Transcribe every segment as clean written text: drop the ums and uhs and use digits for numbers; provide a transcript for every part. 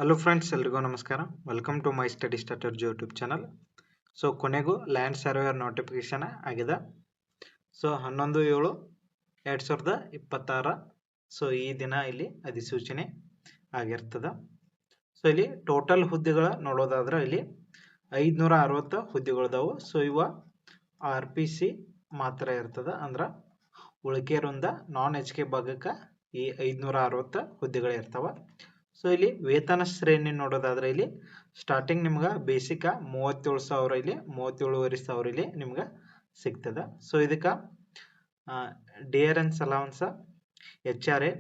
Hello friends, ಎಲ್ರಿಗೂ ನಮಸ್ಕಾರ. Welcome to my study starter YouTube channel. So ಕೊನೆಗೂ land surveyor notification ಆಗಿದೆ. So 11/7/2026. So ಈ ದಿನ ಇಲ್ಲಿ ಅಧಿಸೂಚನೆ ಆಗಿರ್ತದೆ. ಸೊ ಇಲ್ಲಿ ಟೋಟಲ್ ಹುದ್ದೆಗಳ ನೋಡೋದಾದ್ರೆ ಇಲ್ಲಿ 560 ಹುದ್ದೆಗಳಿದಾವು. ಸೊ ಇವ RPC ಮಾತ್ರ ಇರ್ತದೆ, ಅಂದ್ರೆ ಉಳಿಕೆ ವೃಂದ ನಾನ್ HK ಭಾಗಕ್ಕೆ ಈ 560 ಹುದ್ದೆಗಳು ಇರ್ತಾವ. ಸೊ ಇಲ್ಲಿ ವೇತನ ಶ್ರೇಣಿ ನೋಡೋದಾದ್ರೆ ಇಲ್ಲಿ ಸ್ಟಾರ್ಟಿಂಗ್ ನಿಮ್ಗೆ ಬೇಸಿಕ್ 37,000 ಇಲ್ಲಿ 37,500 ಇಲ್ಲಿ ನಿಮ್ಗೆ ಸಿಗ್ತದೆ. ಸೊ ಇದಕ್ಕೆ dearness allowance, HRA,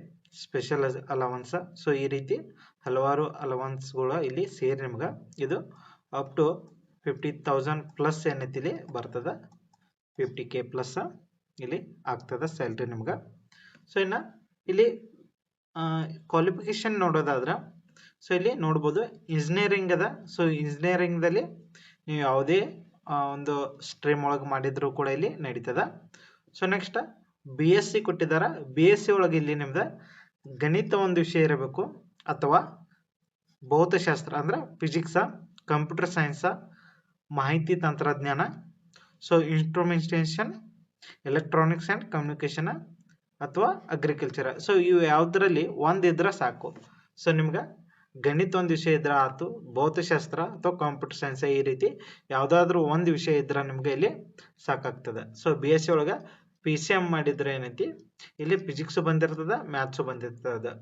special allowance, so ಈ ರೀತಿ ಹಲವಾರು ಅಲವನ್ಸ್ಗಳು ಇಲ್ಲಿ ಸೇರಿ ನಿಮ್ಗೆ ಇದು ಅಪ್ ಟು 50,000 ಪ್ಲಸ್ ಏನೈತಿ ಇಲ್ಲಿ ಬರ್ತದೆ. 50K ಪ್ಲಸ್ ಇಲ್ಲಿ ಆಗ್ತದೆ ಸ್ಯಾಲ್ರಿ ನಿಮ್ಗೆ. ಸೊ ಇನ್ನು ಇಲ್ಲಿ ಕ್ವಾಲಿಫಿಕೇಶನ್ ನೋಡೋದಾದ್ರೆ ಸೊ ಇಲ್ಲಿ ನೋಡ್ಬೋದು ಇಂಜಿನಿಯರಿಂಗ್ ಅದ. ಸೊ ಇಂಜಿನಿಯರಿಂಗ್ದಲ್ಲಿ ನೀವು ಯಾವುದೇ ಒಂದು ಸ್ಟ್ರೀಮ್ ಒಳಗೆ ಮಾಡಿದ್ರು ಕೂಡ ಇಲ್ಲಿ ನಡೀತದ. ಸೊ ನೆಕ್ಸ್ಟ್ BSc ಕೊಟ್ಟಿದ್ದಾರೆ. BSc ಒಳಗೆ ಇಲ್ಲಿ ನಿಮ್ದು ಗಣಿತ ಒಂದು ವಿಷಯ ಇರಬೇಕು, ಅಥವಾ ಭೌತಶಾಸ್ತ್ರ ಅಂದ್ರೆ ಫಿಸಿಕ್ಸ, ಕಂಪ್ಯೂಟರ್ ಸೈನ್ಸ, ಮಾಹಿತಿ ತಂತ್ರಜ್ಞಾನ, so instrumentation, electronics and communication ಅಥವಾ ಅಗ್ರಿಕಲ್ಚರ್. ಸೊ ಇವು ಯಾವುದರಲ್ಲಿ ಒಂದಿದ್ರೆ ಸಾಕು. ಸೊ ನಿಮ್ಗೆ ಗಣಿತ ಒಂದು ವಿಷಯ ಇದ್ರೆ ಆಯ್ತು, ಭೌತಶಾಸ್ತ್ರ ಅಥವಾ ಕಂಪ್ಯೂಟರ್ ಸೈನ್ಸ್ ಈ ರೀತಿ ಯಾವುದಾದ್ರೂ ಒಂದು ವಿಷಯ ಇದ್ರೆ ನಿಮ್ಗೆ ಇಲ್ಲಿ ಸಾಕಾಗ್ತದೆ. ಸೊ BSc ಒಳಗೆ PCM ಮಾಡಿದ್ರೆ ಏನೈತಿ ಇಲ್ಲಿ ಫಿಸಿಕ್ಸ್ ಬಂದಿರ್ತದೆ, ಮ್ಯಾಥ್ಸು ಬಂದಿರ್ತದೆ.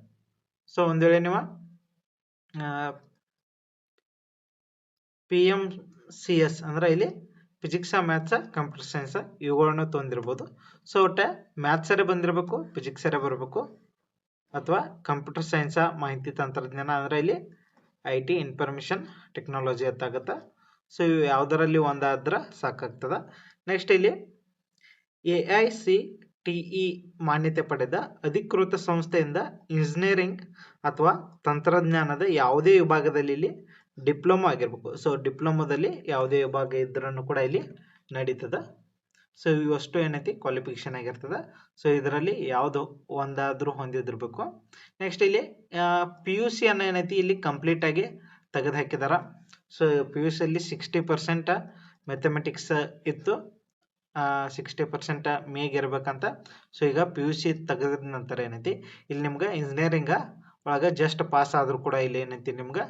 ಸೊ ಒಂದ್ ವೇಳೆ ನೀವು PMCS ಅಂದ್ರೆ ಇಲ್ಲಿ ಫಿಸಿಕ್ಸ್, ಮ್ಯಾಥ್ಸ್, ಕಂಪ್ಯೂಟರ್ ಸೈನ್ಸ್ ಇವುಗಳನ್ನು ತೊಂದಿರ್ಬೋದು. ಸೊ ಒಟ್ಟೆ ಮ್ಯಾಥ್ಸರೇ ಬಂದಿರಬೇಕು, ಫಿಸಿಕ್ಸರೇ ಬರಬೇಕು, ಅಥವಾ ಕಂಪ್ಯೂಟರ್ ಸೈನ್ಸ, ಮಾಹಿತಿ ತಂತ್ರಜ್ಞಾನ ಅಂದ್ರೆ ಇಲ್ಲಿ IT, ಇನ್ಫಾರ್ಮೇಷನ್ ಟೆಕ್ನಾಲಜಿ ಅತ್ತಾಗತ್ತೆ. ಸೊ ಇವು ಯಾವುದರಲ್ಲಿ ಒಂದಾದ್ರೆ ಸಾಕಾಗ್ತದ. ನೆಕ್ಸ್ಟ್ ಇಲ್ಲಿ AICTE ಮಾನ್ಯತೆ ಪಡೆದ ಅಧಿಕೃತ ಸಂಸ್ಥೆಯಿಂದ ಇಂಜಿನಿಯರಿಂಗ್ ಅಥವಾ ತಂತ್ರಜ್ಞಾನದ ಯಾವುದೇ ವಿಭಾಗದಲ್ಲಿ ಇಲ್ಲಿ ಡಿಪ್ಲೊಮಾ ಆಗಿರ್ಬೇಕು. ಸೊ ಡಿಪ್ಲೊಮಾದಲ್ಲಿ ಯಾವುದೇ ವಿಭಾಗ ಇದ್ರೂ ಕೂಡ ಇಲ್ಲಿ ನಡೀತದೆ. ಸೊ ಇವಷ್ಟು ಏನೈತಿ ಕ್ವಾಲಿಫಿಕೇಶನ್ ಆಗಿರ್ತದೆ. ಸೊ ಇದರಲ್ಲಿ ಯಾವುದು ಒಂದಾದ್ರೂ ಹೊಂದಿದಿರ್ಬೇಕು. ನೆಕ್ಸ್ಟ್ ಇಲ್ಲಿ PUC ಅನ್ನ ಏನೈತಿ ಇಲ್ಲಿ ಕಂಪ್ಲೀಟ್ ಆಗಿ ತೆಗೆದು ಹಾಕಿದಾರ. ಸೊ PUC ಅಲ್ಲಿ 60% ಮ್ಯಾಥಮೆಟಿಕ್ಸ್ ಇತ್ತು, 60% ಮೇಗ್ ಇರ್ಬೇಕಂತ. ಸೊ ಈಗ PUC ತೆಗೆದ ನಂತರ ಏನೈತಿ ಇಲ್ಲಿ ನಿಮ್ಗೆ ಇಂಜಿನಿಯರಿಂಗ್ ಒಳಗೆ ಜಸ್ಟ್ ಪಾಸ್ ಆದ್ರೂ ಕೂಡ ಇಲ್ಲಿ ಏನೈತಿ ನಿಮ್ಗೆ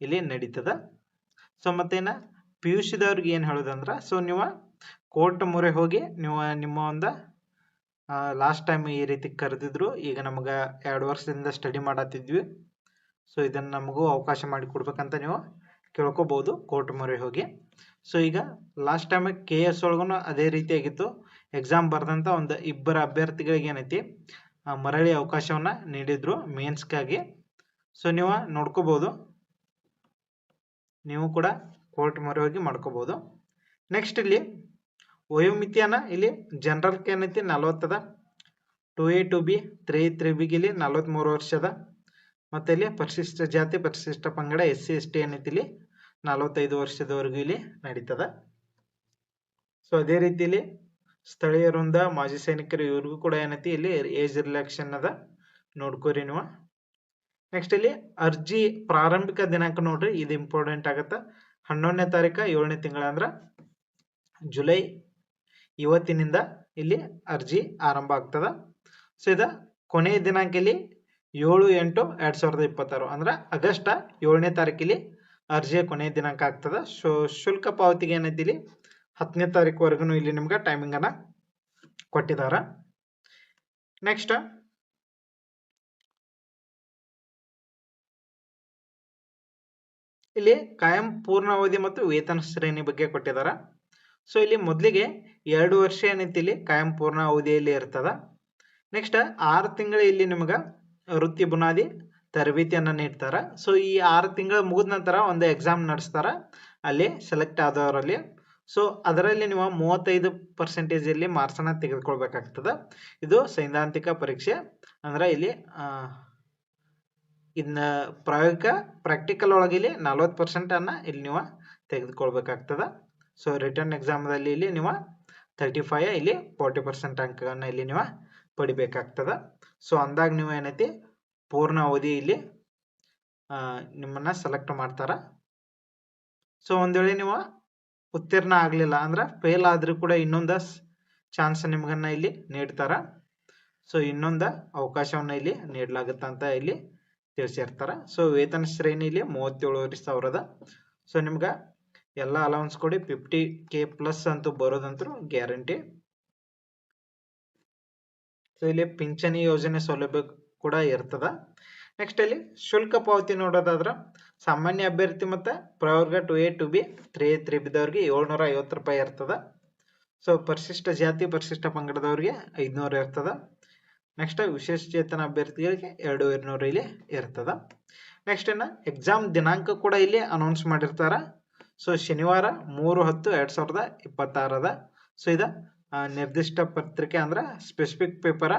ಇಲ್ಲಿ ನಡೀತದ. ಸೊ ಮತ್ತೇನ PUC ದವ್ರಿಗೆ ಏನು ಹೇಳೋದಂದ್ರೆ, ಸೊ ನೀವು ಕೋರ್ಟ್ ಮೊರೆ ಹೋಗಿ ನೀವು ನಿಮ್ಮ ಒಂದು ಲಾಸ್ಟ್ ಟೈಮ್ ಈ ರೀತಿ ಕರೆದಿದ್ರು, ಈಗ ನಮ್ಗೆ 2 ವರ್ಷದಿಂದ ಸ್ಟಡಿ ಮಾಡತ್ತಿದ್ವಿ, ಸೊ ಇದನ್ನು ನಮಗೂ ಅವಕಾಶ ಮಾಡಿ ಕೊಡ್ಬೇಕಂತ ನೀವು ಕೇಳ್ಕೊಬೋದು ಕೋರ್ಟ್ ಮೊರೆ ಹೋಗಿ. ಸೊ ಈಗ ಲಾಸ್ಟ್ ಟೈಮ್ KS ಒಳಗೂ ಅದೇ ರೀತಿಯಾಗಿತ್ತು. ಎಕ್ಸಾಮ್ ಬರೆದಂಥ ಒಂದು 2 ಅಭ್ಯರ್ಥಿಗಳಿಗೆ ಏನೈತಿ ಮರಳಿ ಅವಕಾಶವನ್ನು ನೀಡಿದ್ರು ಮೇನ್ಸ್ಗಾಗಿ. ಸೊ ನೀವು ನೋಡ್ಕೋಬೋದು, ನೀವು ಕೂಡ ಕೋರ್ಟ್ ಮೊರೆ ಹೋಗಿ ಮಾಡ್ಕೋಬೋದು. ನೆಕ್ಸ್ಟ್ ಇಲ್ಲಿ ವಯೋಮಿತಿಯನ್ನ ಇಲ್ಲಿ ಜನರಲ್ಗೆ ಏನೈತಿ 40 ಅದ, 2A 2B 3B ಇಲ್ಲಿ 43 ವರ್ಷದ, ಮತ್ತೆ ಇಲ್ಲಿ ಪರಿಶಿಷ್ಟ ಜಾತಿ ಪರಿಶಿಷ್ಟ ಪಂಗಡ SC ST ಏನೈತಿ ಇಲ್ಲಿ 45 ವರ್ಷದವರೆಗೂ ಇಲ್ಲಿ ನಡೀತದ. ಸೊ ಅದೇ ರೀತಿಯಲ್ಲಿ ಸ್ಥಳೀಯ ವೃಂದ, ಮಾಜಿ ಸೈನಿಕರು ಇವ್ರಿಗೂ ಕೂಡ ಏನೈತಿ ಇಲ್ಲಿ ಏಜ್ ರಿಲ್ಯಾಕ್ಸೇಷನ್ ಅದ, ನೋಡ್ಕೋರಿ ನೀವು. ನೆಕ್ಸ್ಟ್ ಇಲ್ಲಿ ಅರ್ಜಿ ಪ್ರಾರಂಭಿಕ ದಿನಾಂಕ ನೋಡ್ರಿ, ಇದು ಇಂಪಾರ್ಟೆಂಟ್ ಆಗತ್ತ. 11ನೇ ತಾರೀಕು 7ನೇ ತಿಂಗಳ ಅಂದ್ರೆ ಜುಲೈ ಇವತ್ತಿನಿಂದ ಇಲ್ಲಿ ಅರ್ಜಿ ಆರಂಭ ಆಗ್ತದ. ಸೊ ಇದ ಕೊನೆಯ ದಿನಾಂಕ ಇಲ್ಲಿ 7/8/2026 ಅಂದ್ರೆ ಆಗಸ್ಟ್ 7ನೇ ತಾರೀಕಿಲ್ಲಿ ಅರ್ಜಿಯ ಕೊನೆಯ ದಿನಾಂಕ ಆಗ್ತದ. ಸೊ ಶುಲ್ಕ ಪಾವತಿಗೆ ಏನೈತಿ ಇಲ್ಲಿ 10ನೇ ತಾರೀಕುವರೆಗೂ ಇಲ್ಲಿ ನಿಮ್ಗೆ ಟೈಮಿಂಗ್ ಅನ್ನ ಕೊಟ್ಟಿದಾರ. ನೆಕ್ಸ್ಟ್ ಇಲ್ಲಿ ಕಾಯಂ ಪೂರ್ಣಾವಧಿ ಮತ್ತು ವೇತನ ಶ್ರೇಣಿ ಬಗ್ಗೆ ಕೊಟ್ಟಿದಾರ. ಸೊ ಇಲ್ಲಿ ಮೊದಲಿಗೆ 2 ವರ್ಷ ಏನೈತಿ ಇಲ್ಲಿ ಕಾಯಂ ಪೂರ್ಣ ಅವಧಿಯಲ್ಲಿ ಇರ್ತದ. ನೆಕ್ಸ್ಟ್ 6 ತಿಂಗಳು ಇಲ್ಲಿ ನಿಮ್ಗೆ ವೃತ್ತಿ ಬುನಾದಿ ತರಬೇತಿಯನ್ನ ನೀಡ್ತಾರ. ಸೊ ಈ 6 ತಿಂಗಳು ಮುಗಿದ ನಂತರ ಒಂದು ಎಕ್ಸಾಮ್ ನಡೆಸ್ತಾರ, ಅಲ್ಲಿ ಸೆಲೆಕ್ಟ್ ಆದವರಲ್ಲಿ. ಸೊ ಅದರಲ್ಲಿ ನೀವು 35% ಇಲ್ಲಿ ಮಾರ್ಕ್ಸ್ ಅನ್ನ ತೆಗೆದುಕೊಳ್ಬೇಕಾಗ್ತದ. ಇದು ಸೈದ್ಧಾಂತಿಕ ಪರೀಕ್ಷೆ ಅಂದ್ರೆ ಇಲ್ಲಿ ಇನ್ನ ಪ್ರಾಯೋಗಿಕ ಪ್ರಾಕ್ಟಿಕಲ್ ಒಳಗೆ ಇಲ್ಲಿ 40% ಅನ್ನ ಇಲ್ಲಿ ನೀವು ತೆಗೆದುಕೊಳ್ಬೇಕಾಗ್ತದ. ಸೊ ರಿಟರ್ನ್ ಎಕ್ಸಾಮ್ದಲ್ಲಿ ಇಲ್ಲಿ ನೀವು 35 ಇಲ್ಲಿ 40% ಅಂಕಗಳನ್ನ ಇಲ್ಲಿ ನೀವು ಪಡಿಬೇಕಾಗ್ತದ. ಸೊ ಅಂದಾಗ ನೀವು ಏನೈತಿ ಪೂರ್ಣ ಅವಧಿ ಇಲ್ಲಿ ನಿಮ್ಮನ್ನ ಸೆಲೆಕ್ಟ್ ಮಾಡ್ತಾರ. ಸೊ ಒಂದ್ ವೇಳೆ ನೀವು ಉತ್ತೀರ್ಣ ಆಗ್ಲಿಲ್ಲ ಅಂದ್ರೆ ಫೇಲ್ ಆದ್ರೂ ಕೂಡ ಇನ್ನೊಂದು ಚಾನ್ಸ್ ನಿಮ್ಗನ್ನ ಇಲ್ಲಿ ನೀಡ್ತಾರ. ಸೊ ಇನ್ನೊಂದು ಅವಕಾಶವನ್ನ ಇಲ್ಲಿ ನೀಡಲಾಗುತ್ತೆ ಅಂತ ಇಲ್ಲಿ ತಿಳಿಸಿರ್ತಾರ. ಸೊ ವೇತನ ಶ್ರೇಣಿ ಇಲ್ಲಿ 37,500. ಸೊ ನಿಮ್ಗ ಎಲ್ಲ ಅಲೌನ್ಸ್ ಕೊಡಿ 50K ಪ್ಲಸ್ ಅಂತೂ ಬರೋದಂತೂ ಗ್ಯಾರಂಟಿ. ಸೊ ಇಲ್ಲಿ ಪಿಂಚಣಿ ಯೋಜನೆ ಸೌಲಭ್ಯ ಕೂಡ ಇರ್ತದ. ನೆಕ್ಸ್ಟ್ ಇಲ್ಲಿ ಶುಲ್ಕ ಪಾವತಿ ನೋಡೋದಾದ್ರ ಸಾಮಾನ್ಯ ಅಭ್ಯರ್ಥಿ ಮತ್ತು ಪ್ರವರ್ಗ 2A 2B 3A 3B ದವ್ರಿಗೆ 750 ರೂಪಾಯಿ ಇರ್ತದ. ಸೊ ಪರಿಶಿಷ್ಟ ಜಾತಿ ಪರಿಶಿಷ್ಟ ಪಂಗಡದವ್ರಿಗೆ 500 ಇರ್ತದ. ನೆಕ್ಸ್ಟ್ ವಿಶೇಷ ಚೇತನ ಅಭ್ಯರ್ಥಿಗಳಿಗೆ 200 ಇಲ್ಲಿ ಇರ್ತದ. ನೆಕ್ಸ್ಟ್ ಇನ್ನು ಎಕ್ಸಾಮ್ ದಿನಾಂಕ ಕೂಡ ಇಲ್ಲಿ ಅನೌನ್ಸ್ ಮಾಡಿರ್ತಾರ. ಸೊ ಶನಿವಾರ 3/10/2026. ಸೊ ಇದು ನಿರ್ದಿಷ್ಟ ಪತ್ರಿಕೆ ಅಂದ್ರೆ ಸ್ಪೆಸಿಫಿಕ್ ಪೇಪರ್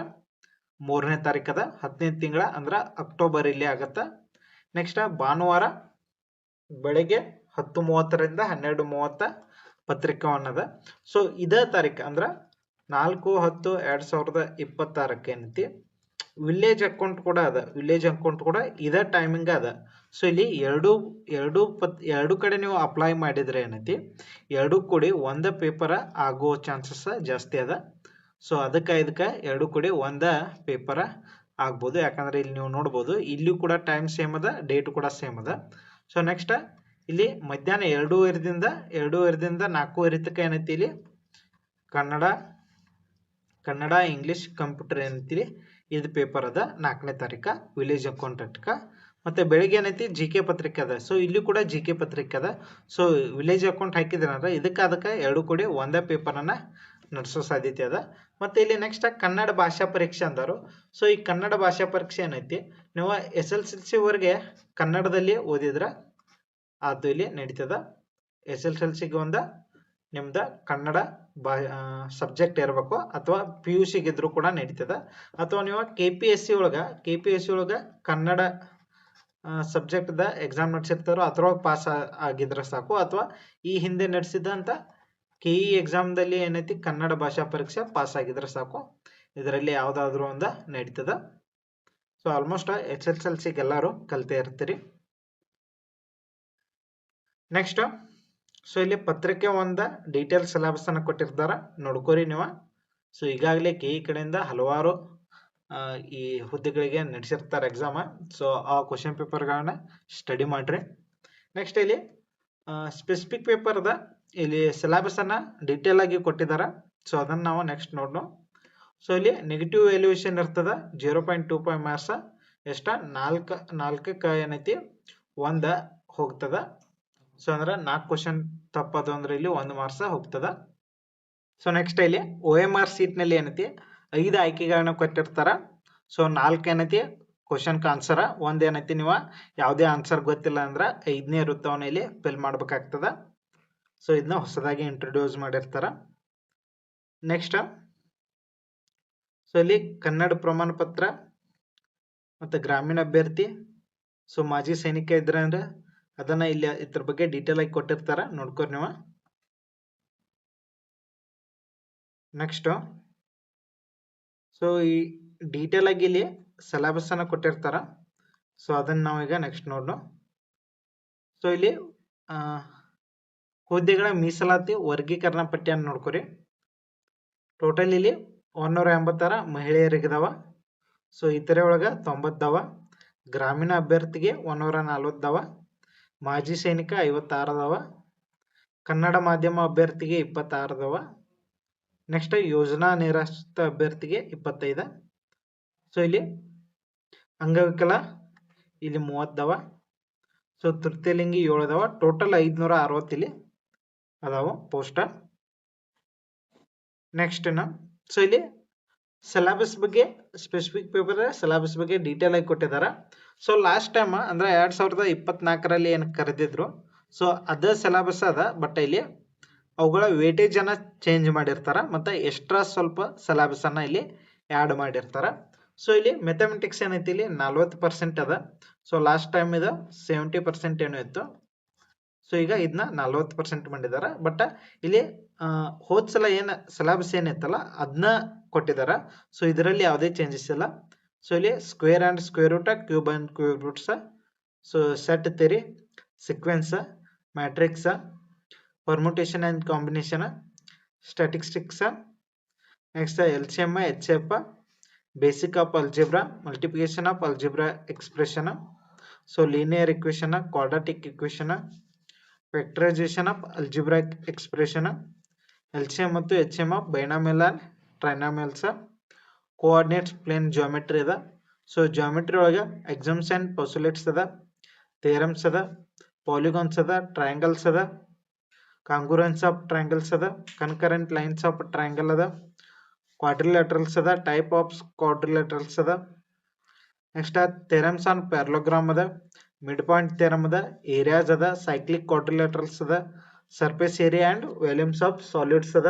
3ನೇ ತಾರೀಕದ 10ನೇ ತಿಂಗಳ ಅಂದ್ರೆ ಅಕ್ಟೋಬರ್ ಇಲ್ಲಿ ಆಗತ್ತ. ನೆಕ್ಸ್ಟ್ ಭಾನುವಾರ ಬೆಳಗ್ಗೆ 10:30ರಿಂದ 12:30 ಪತ್ರಿಕಾವನ್ನದ. ಸೊ ಇದೇ ತಾರೀಕು ಅಂದ್ರೆ 4/10/2026 ಏನೈತಿ ವಿಲೇಜ್ ಅಕೌಂಟ್ ಕೂಡ ಅದ. ವಿಲೇಜ್ ಅಕೌಂಟ್ ಕೂಡ ಇದೇ ಟೈಮಿಂಗ್ ಅದ. ಸೊ ಇಲ್ಲಿ ಎರಡು ಕಡೆ ನೀವು ಅಪ್ಲೈ ಮಾಡಿದ್ರೆ ಏನೈತಿ ಎರಡು ಕೂಡಿ ಒಂದ ಪೇಪರ್ ಆಗೋ ಚಾನ್ಸಸ್ ಜಾಸ್ತಿ ಅದ. ಸೊ ಅದಕ್ಕೆ ಎರಡು ಕೂಡಿ ಒಂದ ಪೇಪರ್ ಆಗ್ಬೋದು. ಯಾಕಂದ್ರೆ ಇಲ್ಲಿ ನೀವು ನೋಡ್ಬೋದು ಇಲ್ಲೂ ಕೂಡ ಟೈಮ್ ಸೇಮ್ ಅದ, ಡೇಟ್ ಕೂಡ ಸೇಮ್ ಅದ. ಸೊ ನೆಕ್ಸ್ಟ್ ಇಲ್ಲಿ ಮಧ್ಯಾಹ್ನ 2:30ದಿಂದ 4:30 ತನಕ ಏನೈತಿ ಇಲ್ಲಿ ಕನ್ನಡ ಇಂಗ್ಲಿಷ್ ಕಂಪ್ಯೂಟರ್ ಏನೈತಿ ಇದು ಪೇಪರ್ ಅದ 4ನೇ ತಾರೀಕು ವಿಲೇಜ್ ಅಕೌಂಟೆಂಟ್ಕ. ಮತ್ತೆ ಬೆಳಿಗ್ಗೆ ಏನೈತಿ GK ಪತ್ರಿಕೆ ಅದ. ಸೊ ಇಲ್ಲಿ ಕೂಡ GK ಪತ್ರಿಕೆ ಅದ. ಸೊ ವಿಲೇಜ್ ಅಕೌಂಟ್ ಹಾಕಿದ್ರಂದ್ರೆ ಅದಕ್ಕೆ ಎರಡು ಕೂಡಿ ಒಂದೇ ಪೇಪರ್ ಅನ್ನ ನಡೆಸೋ ಸಾಧ್ಯತೆ ಅದ. ಮತ್ತೆ ಇಲ್ಲಿ ನೆಕ್ಸ್ಟ್ ಕನ್ನಡ ಭಾಷಾ ಪರೀಕ್ಷೆ ಅಂದರು. ಸೊ ಈ ಕನ್ನಡ ಭಾಷಾ ಪರೀಕ್ಷೆ ಏನೈತಿ ನೀವು SSLC ವರೆಗೆ ಕನ್ನಡದಲ್ಲಿ ಓದಿದ್ರ ಅದು ಇಲ್ಲಿ ನಡೀತದ. SSLCಗೆ ನಿಮ್ದ ಕನ್ನಡ ಸಬ್ಜೆಕ್ಟ್ ಇರಬೇಕು, ಅಥವಾ PUC ಗಿದ್ರು ಕೂಡ ನಡೀತದ. ಅಥವಾ ನೀವು KPSC ಒಳಗ ಕನ್ನಡ ಸಬ್ಜೆಕ್ಟ್ ದ ಎಕ್ಸಾಮ್ ನಡೆಸಿರ್ತಾರೋ ಅದ್ರೊಳಗೆ ಪಾಸ್ ಆಗಿದ್ರೆ ಸಾಕು. ಅಥವಾ ಈ ಹಿಂದೆ ನಡೆಸಿದಂತ KE ಎಕ್ಸಾಮ್ದಲ್ಲಿ ಏನೈತಿ ಕನ್ನಡ ಭಾಷಾ ಪರೀಕ್ಷೆ ಪಾಸ್ ಆಗಿದ್ರೆ ಸಾಕು. ಇದರಲ್ಲಿ ಯಾವ್ದಾದ್ರು ನಡೀತದ. ಸೊ ಆಲ್ಮೋಸ್ಟ್ SSLCಗೆ ಎಲ್ಲರೂ ಕಲ್ತೇ ಇರ್ತೀರಿ. ನೆಕ್ಸ್ಟ್ ಸೊ ಇಲ್ಲಿ ಪತ್ರಿಕೆ ಡೀಟೇಲ್ ಸಿಲೆಬಸ್ ಅನ್ನ ಕೊಟ್ಟಿರ್ತಾರ, ನೋಡ್ಕೋರಿ ನೀವು. ಸೊ ಈಗಾಗಲೇ KE ಕಡೆಯಿಂದ ಹಲವಾರು ಈ ಹುದ್ದೆಗಳಿಗೆ ನಡೆಸಿರ್ತಾರೆ ಎಕ್ಸಾಮ್. ಸೊ ಆ ಕ್ವಶನ್ ಪೇಪರ್ಗಳನ್ನ ಸ್ಟಡಿ ಮಾಡ್ರಿ. ನೆಕ್ಸ್ಟ್ ಇಲ್ಲಿ ಸ್ಪೆಸಿಫಿಕ್ ಪೇಪರ್ದ ಇಲ್ಲಿ ಸಿಲೆಬಸ್ ಅನ್ನ ಡೀಟೇಲ್ ಆಗಿ ಕೊಟ್ಟಿದ್ದಾರೆ. ಸೊ ಅದನ್ನ ನಾವು ನೆಕ್ಸ್ಟ್ ನೋಡೋಣ. ಸೊ ಇಲ್ಲಿ ನೆಗೆಟಿವ್ ವ್ಯಾಲ್ಯೂಯೇಷನ್ ಇರ್ತದ 0.25 ಮಾರ್ಕ್ಸ್. ಎಷ್ಟ 4 ಏನೈತಿ 1 ಹೋಗ್ತದ. ಸೊ ಅಂದ್ರೆ 4 ಕ್ವಶನ್ ತಪ್ಪದು ಅಂದ್ರೆ ಇಲ್ಲಿ 1 ಮಾರ್ಕ್ಸ್ ಹೋಗ್ತದ. ಸೊ ನೆಕ್ಸ್ಟ್ ಇಲ್ಲಿ OMR ಸೀಟ್ ನಲ್ಲಿ ಏನೈತಿ 5 ಆಯ್ಕೆಗಳನ್ನ ಕೊಟ್ಟಿರ್ತಾರ. ಸೊ 4 ಏನೈತಿ ಕ್ವಶನ್ ಆನ್ಸರ್, 1 ಏನೈತಿ ನೀವು ಯಾವುದೇ ಆನ್ಸರ್ ಗೊತ್ತಿಲ್ಲ ಅಂದ್ರೆ 5ನೇ ವೃತ್ತವನ್ನ ಇಲ್ಲಿ ಫಿಲ್ ಮಾಡ್ಬೇಕಾಗ್ತದ. ಸೊ ಇದನ್ನ ಹೊಸದಾಗಿ ಇಂಟ್ರೊಡ್ಯೂಸ್ ಮಾಡಿರ್ತಾರ. ನೆಕ್ಸ್ಟ್ ಸೊ ಇಲ್ಲಿ ಕನ್ನಡ ಪ್ರಮಾಣ ಪತ್ರ ಮತ್ತೆ ಗ್ರಾಮೀಣ ಅಭ್ಯರ್ಥಿ, ಸೊ ಮಾಜಿ ಸೈನಿಕ ಇದ್ರ ಅಂದ್ರೆ ಅದನ್ನ ಇಲ್ಲಿ ಇದ್ರ ಬಗ್ಗೆ ಡೀಟೇಲ್ ಆಗಿ ಕೊಟ್ಟಿರ್ತಾರ, ನೋಡ್ಕೋರಿ ನೀವು. ನೆಕ್ಸ್ಟ್ ಸೊ ಈ ಡೀಟೇಲ್ ಆಗಿ ಇಲ್ಲಿ ಸಿಲೆಬಸ್ ಅನ್ನ ಕೊಟ್ಟಿರ್ತಾರ. ಸೊ ಅದನ್ನ ನಾವೀಗ ನೆಕ್ಸ್ಟ್ ನೋಡೋಣ. ಸೊ ಇಲ್ಲಿ ಹುದ್ದೆಗಳ ಮೀಸಲಾತಿ ವರ್ಗೀಕರಣ ಪಟ್ಟಿಯನ್ನು ನೋಡ್ಕೋರಿ. ಟೋಟಲ್ ಇಲ್ಲಿ 186 ಮಹಿಳೆಯರಿಗಿದಾವ. ಸೊ ಇತರೆ ಒಳಗ 90 ಗ್ರಾಮೀಣ ಅಭ್ಯರ್ಥಿಗೆ 140 ಮಾಜಿ ಸೈನಿಕ 56 ಕನ್ನಡ ಮಾಧ್ಯಮ ಅಭ್ಯರ್ಥಿಗೆ 26 ನೆಕ್ಸ್ಟ್ ಯೋಜನಾ ನಿರಾಶ್ರಿತ ಅಭ್ಯರ್ಥಿಗೆ 25. ಸೊ ಇಲ್ಲಿ ಅಂಗವಿಕಲ ಇಲ್ಲಿ 30 ಸೊ ತೃತೀಯಲಿಂಗಿ 7 ಟೋಟಲ್ 560 ಇಲ್ಲಿ ಅದಾವ ಪೋಸ್ಟ್. ನೆಕ್ಸ್ಟ್ ಸೊ ಇಲ್ಲಿ ಸಿಲೆಬಸ್ ಬಗ್ಗೆ ಸ್ಪೆಸಿಫಿಕ್ ಪೇಪರ್ ಸಿಲೆಬಸ್ ಬಗ್ಗೆ ಡೀಟೇಲ್ ಆಗಿ ಕೊಟ್ಟಿದ್ದಾರೆ. ಸೊ ಲಾಸ್ಟ್ ಟೈಮ್ ಅಂದ್ರೆ 2024ರಲ್ಲಿ ಏನು ಕರೆದಿದ್ರು ಸೊ ಅದೇ ಸಿಲೆಬಸ್ ಅದ, ಬಟ್ ಇಲ್ಲಿ ಅವುಗಳ ವೇಟೇಜ್ ಅನ್ನ ಚೇಂಜ್ ಮಾಡಿರ್ತಾರ ಮತ್ತೆ ಎಕ್ಸ್ಟ್ರಾ ಸ್ವಲ್ಪ ಸಿಲೆಬಸ್ ಅನ್ನ ಇಲ್ಲಿ ಆ್ಯಡ್ ಮಾಡಿರ್ತಾರ. ಸೊ ಇಲ್ಲಿ ಮ್ಯಾಥಮೆಟಿಕ್ಸ್ ಏನೈತಿ ಇಲ್ಲಿ 40% ಅದ. ಸೊ ಲಾಸ್ಟ್ ಟೈಮ್ ಇದು 70% ಏನೋ ಇತ್ತು. ಸೊ ಈಗ ಇದನ್ನ 40% ಮಾಡಿದಾರ. ಬಟ್ ಇಲ್ಲಿ ಹೋದ್ಸಲ ಏನು ಸಿಲೆಬಸ್ ಏನಿತ್ತಲ್ಲ ಅದನ್ನ ಕೊಟ್ಟಿದಾರ. ಸೊ ಇದರಲ್ಲಿ ಯಾವುದೇ ಚೇಂಜಸ್ ಇಲ್ಲ. ಸೊ ಇಲ್ಲಿ square and square root, cube and cube roots, so set theory, sequence, matrix, permutation and combination, statistics, next LCM, HCF, basic of algebra, multiplication of algebra expression, so linear equation, quadratic equation, vectorisation of algebraic expression, LCM ಮತ್ತು HCM of binomial and trinomials, coordinates plane geometry ಅದ. So geometry ಒಳಗೆ exams and ಪೊಸುಲೇಟ್ಸ್ ಅದ, theorems ಅದ, polygons ಅದ, triangles ಅದ, ಕಾಂಗ್ರುಯೆನ್ಸ್ of triangles ಅದ, concurrent lines of triangle ಅದ, ಕ್ವಾಡ್ರಿಲ್ಯಾಟ್ರಲ್ಸ್ ಅದ, ಟೈಪ್ ಆಫ್ ಕ್ವಾಡ್ರಿಲ್ಯಾಟ್ರಲ್ಸ್ ಅದ. ನೆಕ್ಸ್ಟ್ ಥಿಯರಮ್ಸ್ ಆನ್ ಪ್ಯಾರಲೋಗ್ರಾಮ್ ಅದ, ಮಿಡ್ ಪಾಯಿಂಟ್ ಥಿಯರಮ್ ಅದ, ಏರಿಯಾಸ್ ಅದ, ಸೈಕ್ಲಿಕ್ ಕ್ವಾಡ್ರಿಲ್ಯಾಟ್ರಲ್ಸ್ ಅದ, surface area and volumes of solids ಅದ,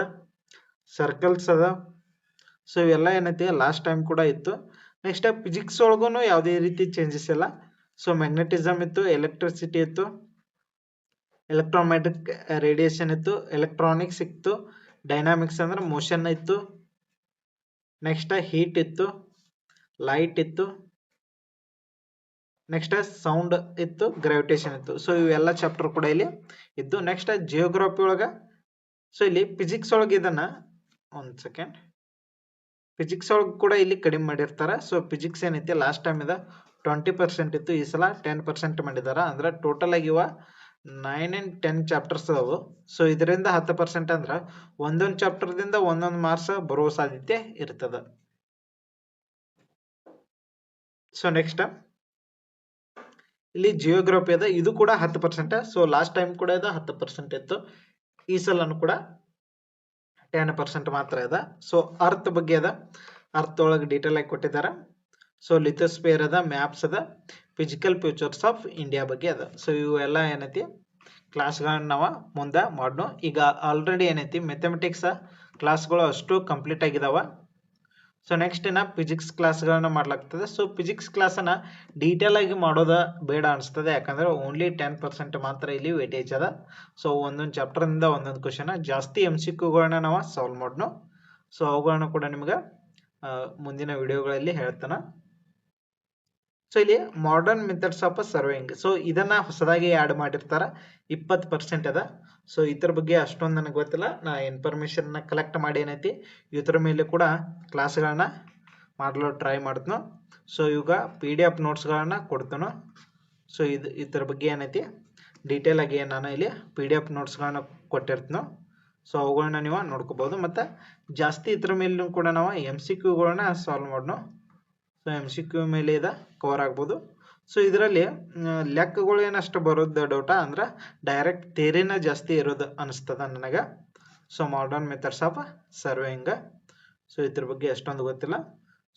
ಸರ್ಕಲ್ಸ್ ಅದ. ಸೊ ಇವೆಲ್ಲ ಏನೈತಿ ಲಾಸ್ಟ್ ಟೈಮ್ ಕೂಡ ಇತ್ತು. ನೆಕ್ಸ್ಟ್ ಫಿಸಿಕ್ಸ್ ಒಳಗೂ ಯಾವುದೇ ರೀತಿ ಚೇಂಜಸ್ ಇಲ್ಲ. ಸೊ ಮ್ಯಾಗ್ನೆಟಿಸಮ್ ಇತ್ತು, ಎಲೆಕ್ಟ್ರಿಸಿಟಿ ಇತ್ತು, ಎಲೆಕ್ಟ್ರೋಮ್ಯಾಗ್ನೆಟಿಕ್ ರೇಡಿಯೇಷನ್ ಇತ್ತು, ಎಲೆಕ್ಟ್ರಾನಿಕ್ಸ್ ಇತ್ತು, ಡೈನಾಮಿಕ್ಸ್ ಅಂದ್ರೆ ಮೋಷನ್ ಇತ್ತು, ನೆಕ್ಸ್ಟ್ ಹೀಟ್ ಇತ್ತು, ಲೈಟ್ ಇತ್ತು, ನೆಕ್ಸ್ಟ್ ಸೌಂಡ್ ಇತ್ತು, ಗ್ರಾವಿಟೇಷನ್ ಇತ್ತು. ಸೊ ಇವೆಲ್ಲ ಚಾಪ್ಟರ್ ಕೂಡ ಇಲ್ಲಿ ಇದ್ದು. ನೆಕ್ಸ್ಟ್ ಜಿಯೋಗ್ರಫಿ ಒಳಗೆ, ಸೊ ಇಲ್ಲಿ ಫಿಸಿಕ್ಸ್ ಒಳಗೆ ಇದನ್ನ ಒಂದು ಸೆಕೆಂಡ್, ಫಿಸಿಕ್ಸ್ ಒಳಗೆ ಕೂಡ ಇಲ್ಲಿ ಕಡಿಮೆ ಮಾಡಿರ್ತಾರೆ. ಸೊ ಫಿಸಿಕ್ಸ್ ಏನೈತಿ ಲಾಸ್ಟ್ ಟೈಮ್ ಇದೆ 20% ಇತ್ತು, ಈ ಸಲ 10% ಮಾಡಿದಾರೆ. ಅಂದ್ರೆ ಟೋಟಲ್ ಆಗಿ ಇವ 9 and 10 ಚಾಪ್ಟರ್ಸ್ ಅದಾವು. ಸೊ ಇದರಿಂದ 10% ಅಂದ್ರೆ ಒಂದೊಂದು ಚಾಪ್ಟರ್ದಿಂದ ಒಂದೊಂದು ಮಾರ್ಕ್ಸ್ ಬರೋ ಸಾಧ್ಯತೆ ಇರ್ತದೆ. ಸೊ ನೆಕ್ಸ್ಟ್ ಇಲ್ಲಿ ಜಿಯೋಗ್ರಫಿ ಅದ, ಇದು ಕೂಡ 10%. ಸೊ ಲಾಸ್ಟ್ ಟೈಮ್ ಕೂಡ ಇದು 10% ಇತ್ತು, ಈ ಸಲನು ಕೂಡ 10% ಮಾತ್ರ ಅದ. ಸೊ ಅರ್ತ್ ಬಗ್ಗೆ ಅದ, ಅರ್ತ್ ಒಳಗೆ ಡೀಟೇಲ್ ಆಗಿ ಕೊಟ್ಟಿದ್ದಾರೆ. ಸೊ ಲಿಥೋಸ್ಫಿಯರ್ ಅದ, ಮ್ಯಾಪ್ಸ್ ಅದ, ಫಿಸಿಕಲ್ ಫ್ಯೂಚರ್ಸ್ ಆಫ್ ಇಂಡಿಯಾ ಬಗ್ಗೆ ಅದ. ಸೊ ಇವೆಲ್ಲ ಏನೈತಿ ಕ್ಲಾಸ್ಗಳನ್ನ ನಾವು ಮುಂದೆ ಮಾಡೋಣ. ಈಗ ಆಲ್ರೆಡಿ ಏನೈತಿ ಮ್ಯಾಥಮೆಟಿಕ್ಸ್ ಕ್ಲಾಸ್ಗಳು ಅಷ್ಟು ಕಂಪ್ಲೀಟ್ ಆಗಿದಾವ. ಸೊ ನೆಕ್ಸ್ಟ್ ಇನ್ನ ಫಿಸಿಕ್ಸ್ ಕ್ಲಾಸ್ಗಳನ್ನ ಮಾಡ್ಲಾಗ್ತದೆ. ಸೊ ಫಿಸಿಕ್ಸ್ ಕ್ಲಾಸನ್ನ ಡೀಟೇಲ್ ಆಗಿ ಮಾಡೋದ ಬೇಡ ಅನಿಸ್ತದೆ, ಯಾಕಂದ್ರೆ ಓನ್ಲಿ 10% ಮಾತ್ರ ಇಲ್ಲಿ ವೇಟೇಜ್ ಅದ. ಸೊ ಒಂದೊಂದು ಚಾಪ್ಟರ್ನಿಂದ ಒಂದೊಂದು ಕ್ವಶನ್, ಜಾಸ್ತಿ MCQಗಳನ್ನ ನಾವು ಸಾಲ್ವ್ ಮಾಡೋಣ. ಸೊ ಅವುಗಳನ್ನ ಕೂಡ ನಿಮ್ಗೆ ಮುಂದಿನ ವಿಡಿಯೋಗಳಲ್ಲಿ ಹೇಳ್ತಾನೆ. ಸೊ ಇಲ್ಲಿ modern methods of surveying, so ಇದನ್ನ ಹೊಸದಾಗಿ ಆ್ಯಡ್ ಮಾಡಿರ್ತಾರ, 20% ಅದ. ಸೊ ಇದ್ರ ಬಗ್ಗೆ ಅಷ್ಟೊಂದು ನನಗೆ ಗೊತ್ತಿಲ್ಲ, ನಾ ಇನ್ಫಾರ್ಮೇಶನ್ ಕಲೆಕ್ಟ್ ಮಾಡಿ ಏನೈತಿ ಇದ್ರ ಮೇಲೆ ಕೂಡ ಕ್ಲಾಸ್ಗಳನ್ನ ಮಾಡಲು ಟ್ರೈ ಮಾಡ್ತನು. ಸೊ ಇವಾಗ PDF ನೋಟ್ಸ್ಗಳನ್ನ ಕೊಡ್ತಾನು. ಸೊ ಇದ್ರ ಬಗ್ಗೆ ಏನೈತಿ ಡೀಟೇಲ್ ಆಗಿ ನಾನು ಇಲ್ಲಿ PDF ನೋಟ್ಸ್ಗಳನ್ನ ಕೊಟ್ಟಿರ್ತೀನೋ. ಸೊ ಅವುಗಳನ್ನ ನೀವು ನೋಡ್ಕೋಬಹುದು. ಮತ್ತು ಜಾಸ್ತಿ ಇದ್ರ ಮೇಲೂ ಕೂಡ ನಾವು MCQಗಳನ್ನ ಸಾಲ್ವ್ ಮಾಡೋಣ. ಸೊ MCQ ಮೇಲೆ ಇದು ಕವರ್ ಆಗ್ಬೋದು. ಸೊ ಇದರಲ್ಲಿ ಲೆಕ್ಕಗಳು ಏನಷ್ಟು ಬರೋದು ಡೌಟ ಅಂದ್ರೆ ಡೈರೆಕ್ಟ್ ಥಿಯರಿನ ಜಾಸ್ತಿ ಇರೋದು ಅನಿಸ್ತದ ನನಗೆ. So modern methods of surveying, so ಇದ್ರ ಬಗ್ಗೆ ಅಷ್ಟೊಂದು ಗೊತ್ತಿಲ್ಲ.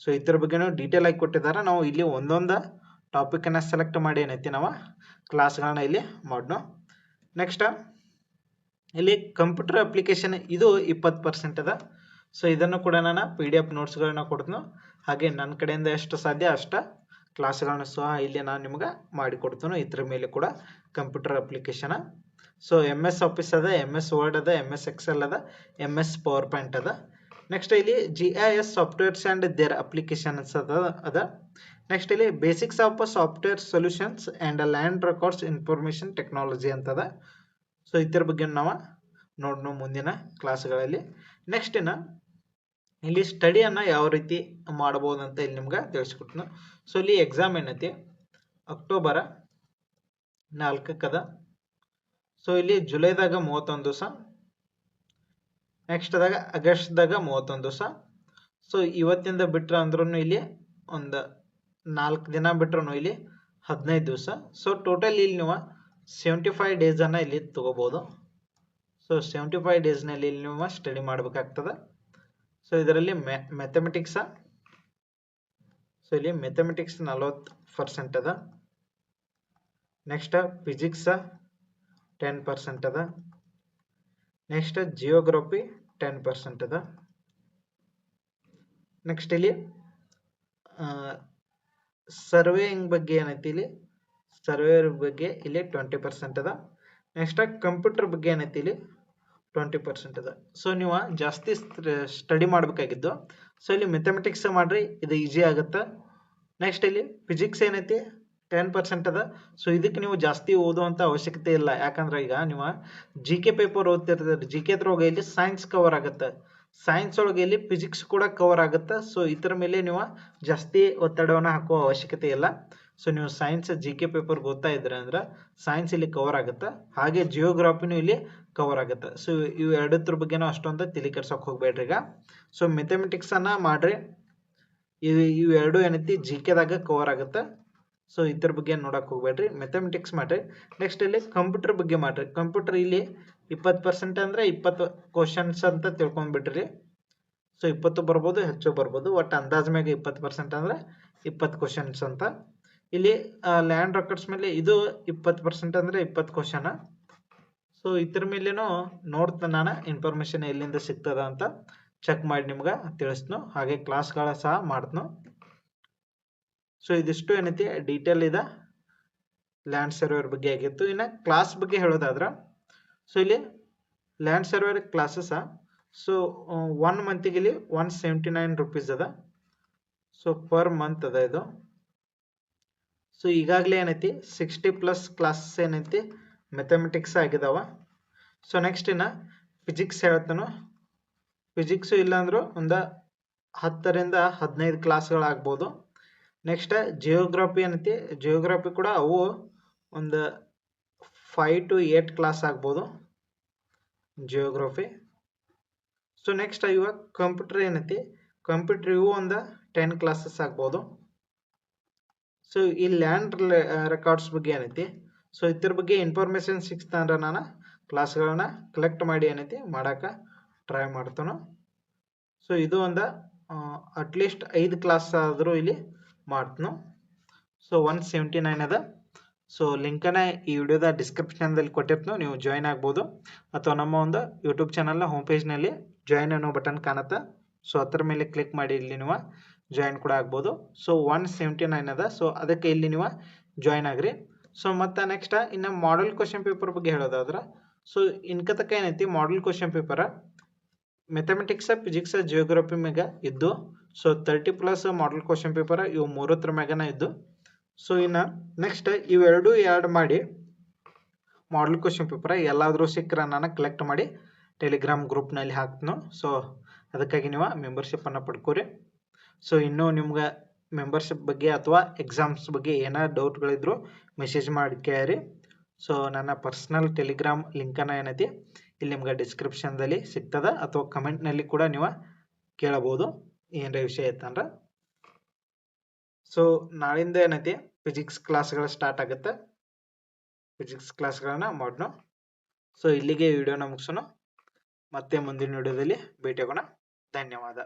ಸೊ ಇದ್ರ ಬಗ್ಗೆನೂ ಡೀಟೇಲ್ ಆಗಿ ಕೊಟ್ಟಿದ್ದಾರೆ. ನಾವು ಇಲ್ಲಿ ಒಂದೊಂದು ಟಾಪಿಕನ್ನು ಸೆಲೆಕ್ಟ್ ಮಾಡಿ ಏನೈತಿ ನಾವು ಕ್ಲಾಸ್ಗಳನ್ನ ಇಲ್ಲಿ ಮಾಡೋಣ. ನೆಕ್ಸ್ಟ್ ಇಲ್ಲಿ ಕಂಪ್ಯೂಟರ್ ಅಪ್ಲಿಕೇಶನ್, ಇದು 20% ಅದ. ಸೊ ಇದನ್ನು ಕೂಡ ನಾನು PDF ನೋಟ್ಸ್ಗಳನ್ನ ಕೊಡ್ತೀನಿ. ಹಾಗೆ ನನ್ನ ಕಡೆಯಿಂದ ಎಷ್ಟು ಸಾಧ್ಯ ಅಷ್ಟ ಕ್ಲಾಸ್ಗಳನ್ನ ಸಹ ಇಲ್ಲಿ ನಾನು ನಿಮ್ಗೆ ಮಾಡಿಕೊಡ್ತೀನಿ. ಇದ್ರ ಮೇಲೆ ಕೂಡ computer application. So MS office ಅದ, MS ವರ್ಡ್ ಅದ, MS ಎಕ್ಸೆಲ್ ಅದ, MS ಪವರ್ ಪಾಯಿಂಟ್ ಅದ. ನೆಕ್ಸ್ಟ್ ಇಲ್ಲಿ GIS softwares and their applications ಅದ. ನೆಕ್ಸ್ಟ್ ಇಲ್ಲಿ basics of software solutions and land records information technology ಅಂತದ. ಸೊ ಇದ್ರ ಬಗ್ಗೆ ನಾವು ನೋಡೋಣ ಮುಂದಿನ ಕ್ಲಾಸ್ಗಳಲ್ಲಿ. ನೆಕ್ಸ್ಟ್ ಇಲ್ಲಿ ಸ್ಟಡಿಯನ್ನು ಯಾವ ರೀತಿ ಮಾಡ್ಬೋದು ಅಂತ ಇಲ್ಲಿ ನಿಮ್ಗೆ ತಿಳಿಸ್ಕೊಡ್ತೀನಿ. ಸೊ ಇಲ್ಲಿ ಎಕ್ಸಾಮ್ ಏನೈತಿ ಅಕ್ಟೋಬರ್ 4 ಸೊ ಇಲ್ಲಿ ಜುಲೈದಾಗ 31 ದಿವಸ, ನೆಕ್ಸ್ಟ್ದಾಗ ಆಗಸ್ಟ್ದಾಗ 31 ದಿವಸ. ಸೊ ಇವತ್ತಿಂದ ಬಿಟ್ರೆ ಅಂದ್ರೂ ಇಲ್ಲಿ ಒಂದು 4 ದಿನ ಬಿಟ್ರು ಇಲ್ಲಿ 15 ದಿವಸ. ಸೊ ಟೋಟಲ್ ಇಲ್ಲಿ ನೀವು 75 ಡೇಸನ್ನು ಇಲ್ಲಿ ತಗೋಬೋದು. ಸೊ 75 ಡೇಸ್ನಲ್ಲಿ ಇಲ್ಲಿ ನೀವು ಸ್ಟಡಿ ಮಾಡಬೇಕಾಗ್ತದೆ. ಸೊ ಇದರಲ್ಲಿ ಮ್ಯಾಥಮೆಟಿಕ್ಸ, ಸೊ ಇಲ್ಲಿ ಮ್ಯಾಥಮೆಟಿಕ್ಸ್ 40% ಅದ. ನೆಕ್ಸ್ಟ್ ಫಿಸಿಕ್ಸ್ 10% ಅದ. ನೆಕ್ಸ್ಟ್ ಜಿಯೋಗ್ರಫಿ 10% ಅದ. ನೆಕ್ಸ್ಟ್ ಇಲ್ಲಿ ಸರ್ವೇಯಿಂಗ್ ಬಗ್ಗೆ ಏನೈತಿ ಇಲ್ಲಿ ಸರ್ವೇಯರ್ ಬಗ್ಗೆ ಇಲ್ಲಿ 20% ಅದ. ನೆಕ್ಸ್ಟ್ ಕಂಪ್ಯೂಟರ್ ಬಗ್ಗೆ ಏನೈತಿ ಇಲ್ಲಿ 20% ಅದ. ಸೊ ನೀವು ಜಾಸ್ತಿ ಸ್ಟಡಿ ಮಾಡಬೇಕಾಗಿದ್ದು, ಸೊ ಇಲ್ಲಿ ಮ್ಯಾಥಮೆಟಿಕ್ಸ್ ಮಾಡ್ರಿ, ಇದು ಈಸಿ ಆಗುತ್ತೆ. ನೆಕ್ಸ್ಟ್ ಇಲ್ಲಿ ಫಿಸಿಕ್ಸ್ ಏನೈತಿ 10% ಅದ. ಸೊ ಇದಕ್ಕೆ ನೀವು ಜಾಸ್ತಿ ಓದುವಂತ ಅವಶ್ಯಕತೆ ಇಲ್ಲ, ಯಾಕಂದ್ರೆ ಈಗ ನೀವು ಜಿ ಕೆ ಪೇಪರ್ ಓದ್ತಿರ್ತೀರಿ, ಜಿ ಕೆ ಒಳಗೆ ಇಲ್ಲಿ ಸೈನ್ಸ್ ಕವರ್ ಆಗುತ್ತೆ, ಸೈನ್ಸ್ ಒಳಗೆ ಇಲ್ಲಿ ಫಿಸಿಕ್ಸ್ ಕೂಡ ಕವರ್ ಆಗುತ್ತೆ. ಸೊ ಇದರ ಮೇಲೆ ನೀವು ಜಾಸ್ತಿ ಒತ್ತಡವನ್ನು ಹಾಕುವ ಅವಶ್ಯಕತೆ ಇಲ್ಲ. ಸೊ ನೀವು ಸೈನ್ಸ್ ಜಿ ಕೆ ಪೇಪರ್ ಓದ್ತಾ ಇದ್ರೆ ಅಂದ್ರೆ ಸೈನ್ಸ್ ಇಲ್ಲಿ ಕವರ್ ಆಗುತ್ತೆ, ಹಾಗೆ ಜಿಯೋಗ್ರಾಫಿನೂ ಇಲ್ಲಿ ಕವರ್ ಆಗುತ್ತೆ. ಸೊ ಇವು ಎರಡತ್ರ ಬಗ್ಗೆನೂ ಅಷ್ಟೊಂದು ತಲೆ ಕೆಡ್ಸೋಕೆ ಹೋಗ್ಬೇಡ್ರಿ ಈಗ. ಸೊ ಮೆಥಮೆಟಿಕ್ಸ್ ಅನ್ನ ಮಾಡ್ರಿ, ಇವು ಎರಡು ಏನೈತಿ ಜಿ ಕೆದಾಗ ಕವರ್ ಆಗುತ್ತೆ. ಸೊ ಇದ್ರ ಬಗ್ಗೆ ನೋಡಕ್ ಹೋಗ್ಬೇಡ್ರಿ, ಮೆಥಮೆಟಿಕ್ಸ್ ಮಾಡ್ರಿ. ನೆಕ್ಸ್ಟ್ ಇಲ್ಲಿ ಕಂಪ್ಯೂಟರ್ ಬಗ್ಗೆ ಮಾಡ್ರಿ. ಕಂಪ್ಯೂಟರ್ ಇಲ್ಲಿ 20% ಅಂದ್ರೆ 20 ಕ್ವಶನ್ಸ್ ಅಂತ ತಿಳ್ಕೊಂಡ್ಬಿಟ್ರಿ. ಸೊ 20 ಬರ್ಬೋದು, ಹೆಚ್ಚು ಬರ್ಬೋದು, ಒಟ್ಟು ಅಂದಾಜ್ ಮ್ಯಾಗ 20% ಅಂದ್ರೆ 20 ಕ್ವಶನ್ಸ್ ಅಂತ. ಇಲ್ಲಿ ಲ್ಯಾಂಡ್ ರೆಕಾರ್ಡ್ಸ್ ಮೇಲೆ ಇದು 20% ಅಂದ್ರೆ 20 ಕ್ವಶನ್. ಸೊ ಇದ್ರ ಮೇಲೇನು ನೋಡ್ತ ನಾನು ಇನ್ಫಾರ್ಮೇಶನ್ ಎಲ್ಲಿಂದ ಸಿಗ್ತದ ಅಂತ ಚೆಕ್ ಮಾಡಿ ನಿಮ್ಗೆ ತಿಳಿಸ್ನು, ಹಾಗೆ ಕ್ಲಾಸ್ಗಳ ಸಹ ಮಾಡ್ತನು. ಸೊ ಇದಿಷ್ಟು ಏನೈತಿ ಡೀಟೇಲ್ ಇದೆ ಲ್ಯಾಂಡ್ ಸರ್ವೇರ್ ಬಗ್ಗೆ ಆಗಿತ್ತು. ಇನ್ನು ಕ್ಲಾಸ್ ಬಗ್ಗೆ ಹೇಳೋದಾದ್ರೆ, ಸೊ ಇಲ್ಲಿ ಲ್ಯಾಂಡ್ ಸರ್ವೇರ್ ಕ್ಲಾಸಸ್ ಸೊ 1 ಮಂತಿಗೆ ಇಲ್ಲಿ 179 ರೂಪೀಸ್ ಅದ. ಸೊ ಪರ್ ಮಂತ್ ಅದ ಇದು. ಸೊ ಈಗಾಗಲೇ ಏನೈತಿ 60+ ಕ್ಲಾಸಸ್ ಏನೈತಿ ಮೆಥಮೆಟಿಕ್ಸ್ ಆಗಿದಾವ. ಸೊ ನೆಕ್ಸ್ಟ್ ಇನ್ನು ಫಿಸಿಕ್ಸ್ ಹೇಳ್ತಾನು. ಫಿಸಿಕ್ಸು ಇಲ್ಲಾಂದ್ರೂ ಒಂದು 10ರಿಂದ 15 ಕ್ಲಾಸ್ಗಳಾಗ್ಬೋದು. ನೆಕ್ಸ್ಟ್ ಜಿಯೋಗ್ರಫಿ ಏನೈತಿ, ಜಿಯೋಗ್ರಫಿ ಕೂಡ ಅವು ಒಂದು 5 to 8 ಕ್ಲಾಸ್ ಆಗ್ಬೋದು ಜಿಯೋಗ್ರಫಿ. ಸೊ ನೆಕ್ಸ್ಟ್ ಇವಾಗ ಕಂಪ್ಯೂಟರ್ ಏನೈತಿ, ಕಂಪ್ಯೂಟರ್ ಇವು ಒಂದು 10 ಕ್ಲಾಸಸ್ ಆಗ್ಬೋದು. ಸೊ ಈ ಲ್ಯಾಂಡ್ ರೆಕಾರ್ಡ್ಸ್ ಬಗ್ಗೆ ಏನೈತಿ, ಸೊ ಇದ್ರ ಬಗ್ಗೆ ಇನ್ಫಾರ್ಮೇಶನ್ ಸಿಕ್ತಾ ಅಂದ್ರೆ ನಾನು ಕ್ಲಾಸ್ಗಳನ್ನ ಕಲೆಕ್ಟ್ ಮಾಡಿ ಏನೈತಿ ಮಾಡಕ್ಕೆ ಟ್ರೈ ಮಾಡ್ತಾನು. ಸೊ ಇದು ಒಂದು ಅಟ್ಲೀಸ್ಟ್ 5 ಕ್ಲಾಸ್ ಆದರೂ ಇಲ್ಲಿ ಮಾಡ್ತನು. ಸೊ 179 ಅದ. ಸೊ ಲಿಂಕನ್ನ ಈ ವಿಡಿಯೋದ ಡಿಸ್ಕ್ರಿಪ್ಷನ್ದಲ್ಲಿ ಕೊಟ್ಟಿರ್ತೀನಿ, ನೀವು ಜಾಯ್ನ್ ಆಗ್ಬೋದು. ಅಥವಾ ನಮ್ಮ ಒಂದು ಯೂಟ್ಯೂಬ್ ಚಾನಲ್ನ ಹೋಮ್ ಪೇಜ್ನಲ್ಲಿ ಜಾಯ್ನ್ ಅನ್ನೋ ಬಟನ್ ಕಾಣುತ್ತೆ, ಸೊ ಅದರ ಮೇಲೆ ಕ್ಲಿಕ್ ಮಾಡಿ ಇಲ್ಲಿ ನೀವು ಜಾಯ್ನ್ ಕೂಡ ಆಗ್ಬೋದು. ಸೊ 179 ಅದ. ಸೊ ಅದಕ್ಕೆ ಇಲ್ಲಿ ನೀವು ಜಾಯ್ನ್ ಆಗ್ರಿ. ಸೊ ಮತ್ತು ನೆಕ್ಸ್ಟ್ ಇನ್ನು ಮಾಡೆಲ್ ಕ್ವಶನ್ ಪೇಪರ್ ಬಗ್ಗೆ ಹೇಳೋದಾದ್ರೆ, ಸೊ ಇನ್ಕತಕ್ಕ ಏನೈತಿ model question paper mathematics, physics, geography ಮ್ಯಾಗ ಇದ್ದು. ಸೊ 30+ ಮಾಡೆಲ್ ಕ್ವಶನ್ ಪೇಪರ್ ಇವು ಮೂರತ್ರ ಮ್ಯಾಗನ ಇದ್ದು. ಸೊ ಇನ್ನು ನೆಕ್ಸ್ಟ್ ಇವೆರಡು ಆ್ಯಡ್ ಮಾಡಿ ಮಾಡೆಲ್ ಕ್ವಶನ್ ಪೇಪರ್ ಎಲ್ಲಾದರೂ ಸಿಕ್ಕರೆ ನಾನು ಕಲೆಕ್ಟ್ ಮಾಡಿ ಟೆಲಿಗ್ರಾಮ್ ಗ್ರೂಪ್ನಲ್ಲಿ ಹಾಕ್ತನು. ಸೊ ಅದಕ್ಕಾಗಿ ನೀವು ಮೆಂಬರ್ಶಿಪ್ಪನ್ನು ಪಡ್ಕೋರಿ. ಸೊ ಇನ್ನೂ ನಿಮ್ಗೆ ಮೆಂಬರ್ಶಿಪ್ ಬಗ್ಗೆ ಅಥವಾ ಎಕ್ಸಾಮ್ಸ್ ಬಗ್ಗೆ ಏನೋ ಡೌಟ್ಗಳಿದ್ರು ಮೆಸೇಜ್ ಮಾಡಿ ಕೇಳಿ. ಸೊ ನನ್ನ ಪರ್ಸ್ನಲ್ ಟೆಲಿಗ್ರಾಮ್ ಲಿಂಕನ್ನು ಏನೈತಿ ಇಲ್ಲಿ ನಿಮ್ಗೆ ಡಿಸ್ಕ್ರಿಪ್ಷನ್ದಲ್ಲಿ ಸಿಗ್ತದೆ, ಅಥವಾ ಕಮೆಂಟ್ನಲ್ಲಿ ಕೂಡ ನೀವು ಕೇಳಬಹುದು ಏನಾರ ವಿಷಯ ಇತ್ತಂದ್ರೆ. ಸೊ ನಾಳಿಂದ ಏನೈತಿ ಫಿಸಿಕ್ಸ್ ಕ್ಲಾಸ್ಗಳು ಸ್ಟಾರ್ಟ್ ಆಗುತ್ತೆ, ಫಿಸಿಕ್ಸ್ ಕ್ಲಾಸ್ಗಳನ್ನ ಮಾಡೋಣ. ಸೊ ಇಲ್ಲಿಗೆ ವಿಡಿಯೋನ ಮುಗಿಸೋಣ, ಮತ್ತೆ ಮುಂದಿನ ವಿಡಿಯೋದಲ್ಲಿ ಭೇಟಿ ಆಗೋಣ. ಧನ್ಯವಾದ.